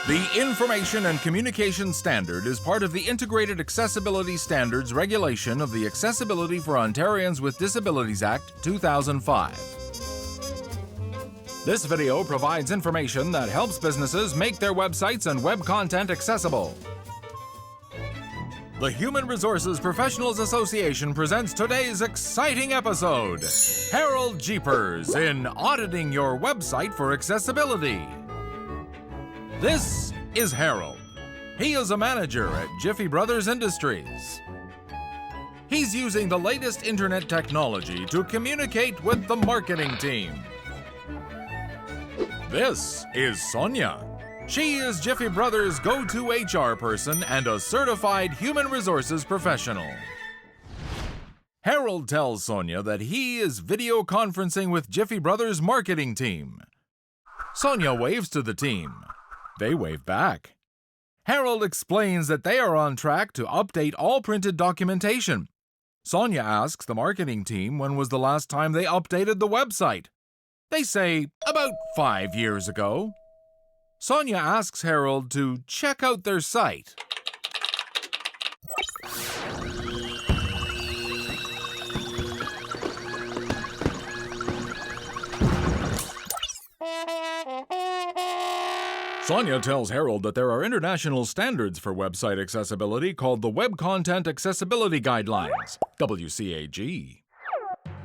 The Information and Communication Standard is part of the Integrated Accessibility Standards Regulation of the Accessibility for Ontarians with Disabilities Act 2005. This video provides information that helps businesses make their websites and web content accessible. The Human Resources Professionals Association presents today's exciting episode, Harold Jeepers in Auditing Your Website for Accessibility. This is Harold. He is a manager at Jiffy Brothers Industries. He's using the latest internet technology to communicate with the marketing team. This is Sonia. She is Jiffy Brothers' go-to HR person and a certified human resources professional. Harold tells Sonia that he is video conferencing with Jiffy Brothers' marketing team. Sonia waves to the team. They wave back. Harold explains that they are on track to update all printed documentation. Sonia asks the marketing team when was the last time they updated the website. They say, about 5 years ago. Sonia asks Harold to check out their site. Sonia tells Harold that there are international standards for website accessibility called the Web Content Accessibility Guidelines, WCAG.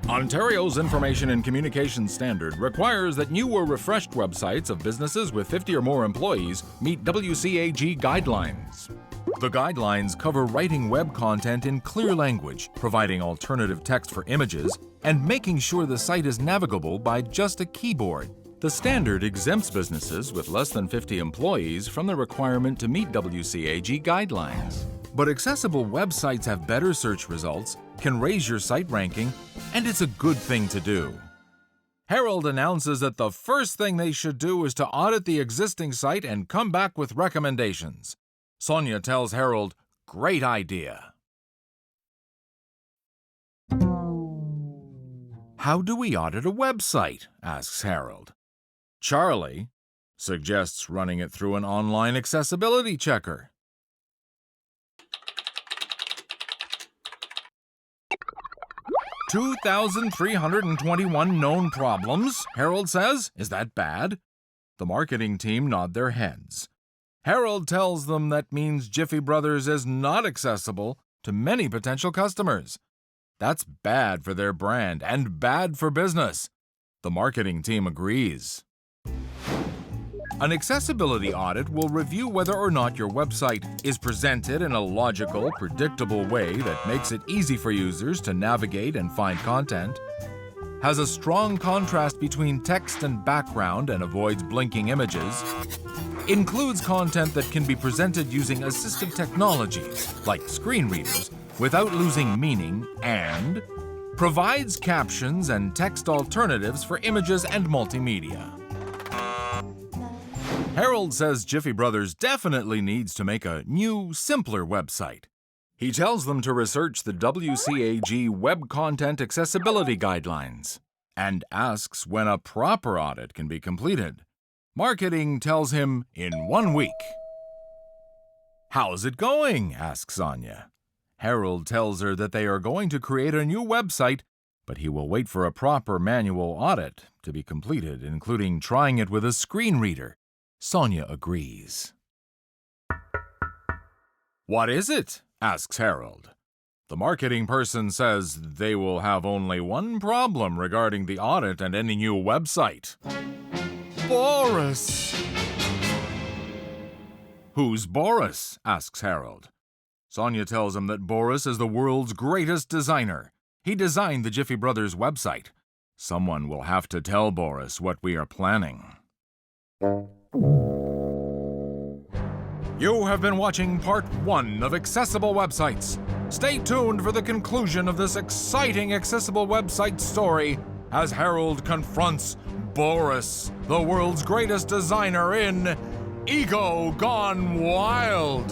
Ontario's Information and Communication Standard requires that new or refreshed websites of businesses with 50 or more employees meet WCAG guidelines. The guidelines cover writing web content in clear language, providing alternative text for images, and making sure the site is navigable by just a keyboard. The standard exempts businesses with less than 50 employees from the requirement to meet WCAG guidelines. But accessible websites have better search results, can raise your site ranking, and it's a good thing to do. Harold announces that the first thing they should do is to audit the existing site and come back with recommendations. Sonia tells Harold, "Great idea." How do we audit a website? Asks Harold. Charlie suggests running it through an online accessibility checker. "2,321 known problems," Harold says. Is that bad? The marketing team nod their heads. Harold tells them that means Jiffy Brothers is not accessible to many potential customers. That's bad for their brand and bad for business. The marketing team agrees. An accessibility audit will review whether or not your website is presented in a logical, predictable way that makes it easy for users to navigate and find content, has a strong contrast between text and background and avoids blinking images, includes content that can be presented using assistive technologies like screen readers without losing meaning, and provides captions and text alternatives for images and multimedia. Harold says Jiffy Brothers definitely needs to make a new, simpler website. He tells them to research the WCAG Web Content Accessibility Guidelines and asks when a proper audit can be completed. Marketing tells him in 1 week. "How's it going?" asks Sonia. Harold tells her that they are going to create a new website, but he will wait for a proper manual audit to be completed, including trying it with a screen reader. Sonia agrees. "What is it?" asks Harold. The marketing person says they will have only one problem regarding the audit and any new website. "Boris!" "Who's Boris?" asks Harold. Sonia tells him that Boris is the world's greatest designer. He designed the Jiffy Brothers website. Someone will have to tell Boris what we are planning. You have been watching part 1 of Accessible Websites. Stay tuned for the conclusion of this exciting accessible website story as Harold confronts Boris, the world's greatest designer, in Ego Gone Wild.